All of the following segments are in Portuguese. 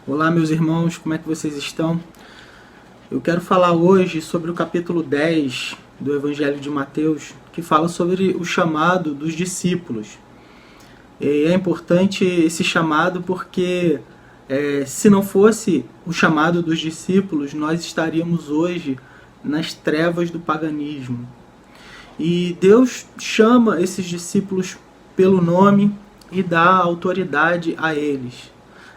Olá, meus irmãos, como é que vocês estão? Eu quero falar hoje sobre o capítulo 10 do Evangelho de Mateus, que fala sobre o chamado dos discípulos. E é importante esse chamado porque se não fosse o chamado dos discípulos, nós estaríamos hoje nas trevas do paganismo. E Deus chama esses discípulos pelo nome e dá autoridade a eles.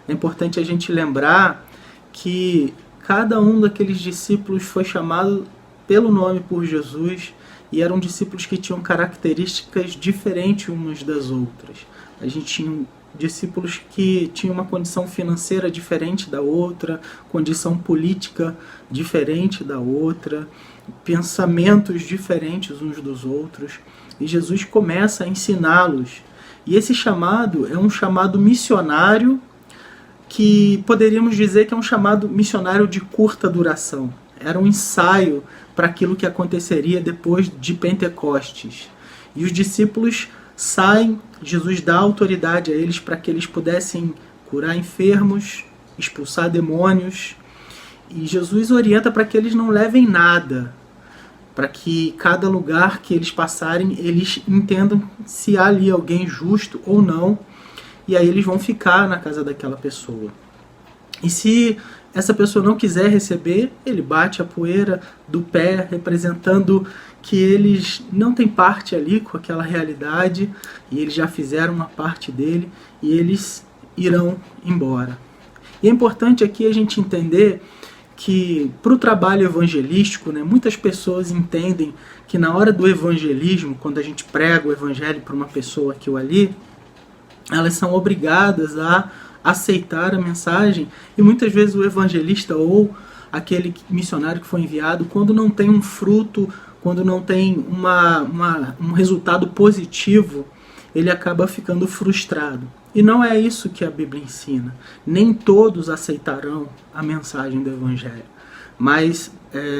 É importante a gente lembrar que cada um daqueles discípulos foi chamado pelo nome por Jesus e eram discípulos que tinham características diferentes umas das outras. A gente tinha discípulos que tinham uma condição financeira diferente da outra, condição política diferente da outra, pensamentos diferentes uns dos outros. E Jesus começa a ensiná-los. E esse chamado é um chamado missionário, que poderíamos dizer que é um chamado missionário de curta duração. Era um ensaio para aquilo que aconteceria depois de Pentecostes. E os discípulos saem, Jesus dá autoridade a eles para que eles pudessem curar enfermos, expulsar demônios. E Jesus orienta para que eles não levem nada, para que cada lugar que eles passarem, eles entendam se há ali alguém justo ou não, e aí eles vão ficar na casa daquela pessoa. E se essa pessoa não quiser receber, ele bate a poeira do pé, representando que eles não têm parte ali com aquela realidade, e eles já fizeram uma parte dele, e eles irão embora. E é importante aqui a gente entender que para o trabalho evangelístico, muitas pessoas entendem que na hora do evangelismo, quando a gente prega o evangelho para uma pessoa aqui ou ali, elas são obrigadas a aceitar a mensagem, e muitas vezes o evangelista ou aquele missionário que foi enviado, quando não tem um fruto, quando não tem um resultado positivo, ele acaba ficando frustrado. E não é isso que a Bíblia ensina. Nem todos aceitarão a mensagem do Evangelho. Mas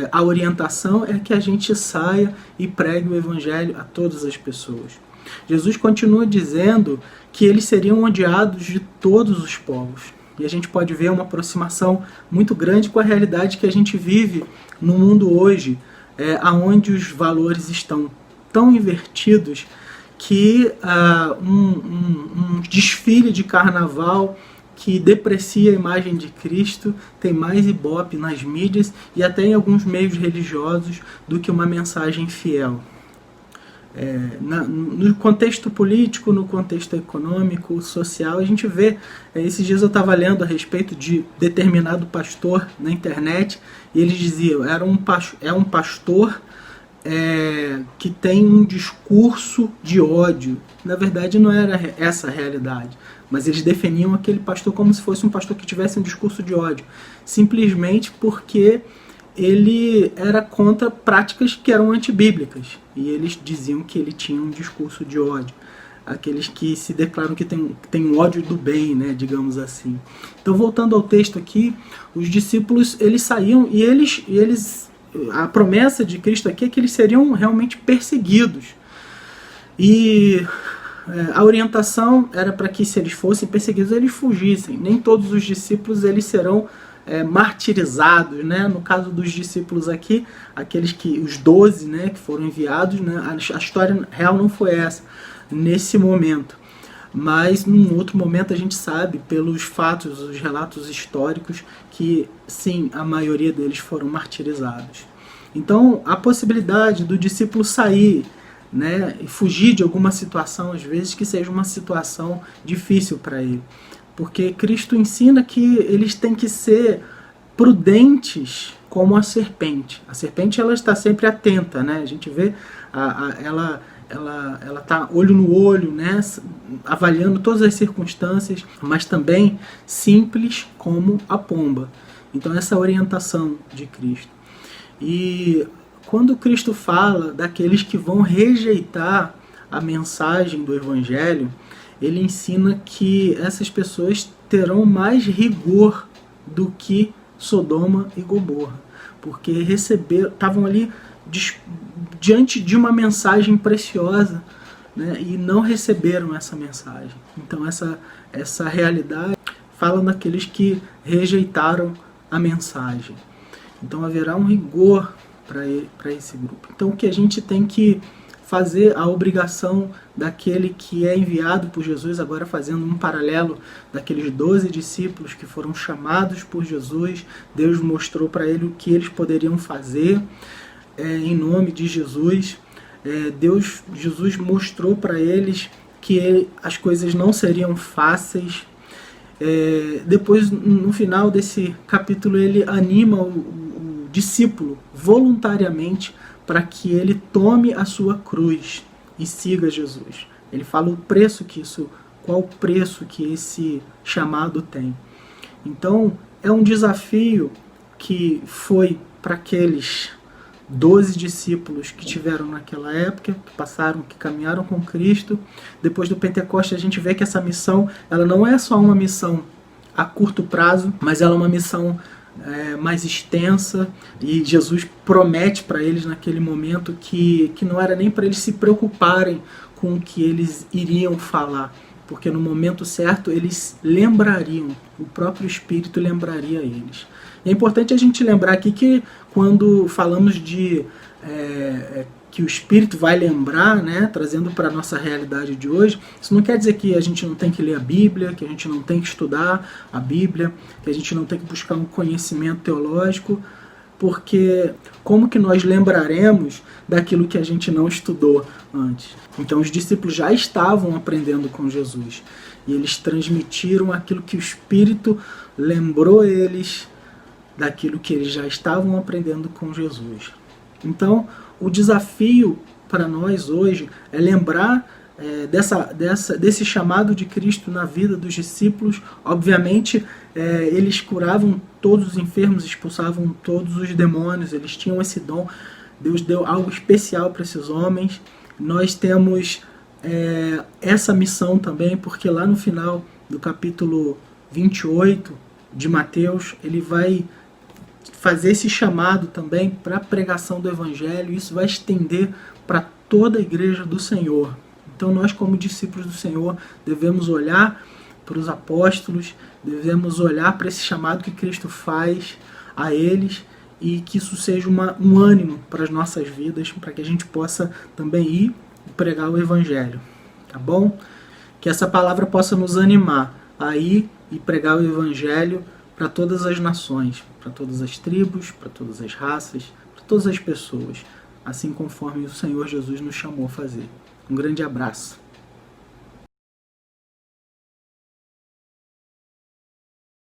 a orientação é que a gente saia e pregue o Evangelho a todas as pessoas. Jesus continua dizendo que eles seriam odiados de todos os povos. E a gente pode ver uma aproximação muito grande com a realidade que a gente vive no mundo hoje, onde os valores estão tão invertidos que um desfile de carnaval que deprecia a imagem de Cristo tem mais ibope nas mídias e até em alguns meios religiosos do que uma mensagem fiel. No contexto político, no contexto econômico, social, a gente vê, esses dias eu estava lendo a respeito de determinado pastor na internet, e eles diziam, é um pastor que tem um discurso de ódio. Na verdade não era essa a realidade, mas eles definiam aquele pastor como se fosse um pastor que tivesse um discurso de ódio, simplesmente porque ele era contra práticas que eram antibíblicas, e eles diziam que ele tinha um discurso de ódio. Aqueles que se declaram que tem um ódio do bem, digamos assim. Então, voltando ao texto aqui, os discípulos, eles saíam e eles a promessa de Cristo aqui é que eles seriam realmente perseguidos. E a orientação era para que, se eles fossem perseguidos, eles fugissem. Nem todos os discípulos eles serão martirizados, No caso dos discípulos aqui, os 12, que foram enviados, a história real não foi essa, nesse momento. Mas, num outro momento, a gente sabe, pelos fatos, os relatos históricos, que, sim, a maioria deles foram martirizados. Então, a possibilidade do discípulo sair, e fugir de alguma situação, às vezes, que seja uma situação difícil para ele. Porque Cristo ensina que eles têm que ser prudentes como a serpente. A serpente, ela está sempre atenta, A gente vê, ela está olho no olho, avaliando todas as circunstâncias, mas também simples como a pomba. Então, essa é a orientação de Cristo. E quando Cristo fala daqueles que vão rejeitar a mensagem do Evangelho, ele ensina que essas pessoas terão mais rigor do que Sodoma e Gomorra, porque estavam ali diante de uma mensagem preciosa, e não receberam essa mensagem. Então essa realidade fala daqueles que rejeitaram a mensagem. Então haverá um rigor para esse grupo. Então o que a gente tem que fazer, a obrigação daquele que é enviado por Jesus, agora fazendo um paralelo daqueles 12 discípulos que foram chamados por Jesus, Deus mostrou para ele o que eles poderiam fazer em nome de Jesus. Jesus mostrou para eles que as coisas não seriam fáceis. Depois, no final desse capítulo, ele anima o discípulo voluntariamente para que ele tome a sua cruz e siga Jesus. Ele fala qual o preço que esse chamado tem. Então, é um desafio que foi para aqueles 12 discípulos que tiveram naquela época, que caminharam com Cristo. Depois do Pentecoste, a gente vê que essa missão, ela não é só uma missão a curto prazo, mas ela é uma missão mais extensa, e Jesus promete para eles naquele momento que não era nem para eles se preocuparem com o que eles iriam falar, porque no momento certo eles lembrariam, o próprio Espírito lembraria eles. É importante a gente lembrar aqui que quando falamos de que o Espírito vai lembrar, né, trazendo para a nossa realidade de hoje, isso não quer dizer que a gente não tem que ler a Bíblia, que a gente não tem que estudar a Bíblia, que a gente não tem que buscar um conhecimento teológico, porque como que nós lembraremos daquilo que a gente não estudou antes? Então os discípulos já estavam aprendendo com Jesus, e eles transmitiram aquilo que o Espírito lembrou eles daquilo que eles já estavam aprendendo com Jesus. Então, o desafio para nós hoje é lembrar desse chamado de Cristo na vida dos discípulos. Obviamente, eles curavam todos os enfermos, expulsavam todos os demônios, eles tinham esse dom. Deus deu algo especial para esses homens. Nós temos essa missão também, porque lá no final do capítulo 28 de Mateus, ele vai fazer esse chamado também para a pregação do Evangelho. Isso vai estender para toda a igreja do Senhor. Então nós, como discípulos do Senhor, devemos olhar para os apóstolos, devemos olhar para esse chamado que Cristo faz a eles, e que isso seja um ânimo para as nossas vidas, para que a gente possa também ir e pregar o Evangelho. Tá bom? Que essa palavra possa nos animar a ir e pregar o Evangelho para todas as nações, para todas as tribos, para todas as raças, para todas as pessoas, assim conforme o Senhor Jesus nos chamou a fazer. Um grande abraço.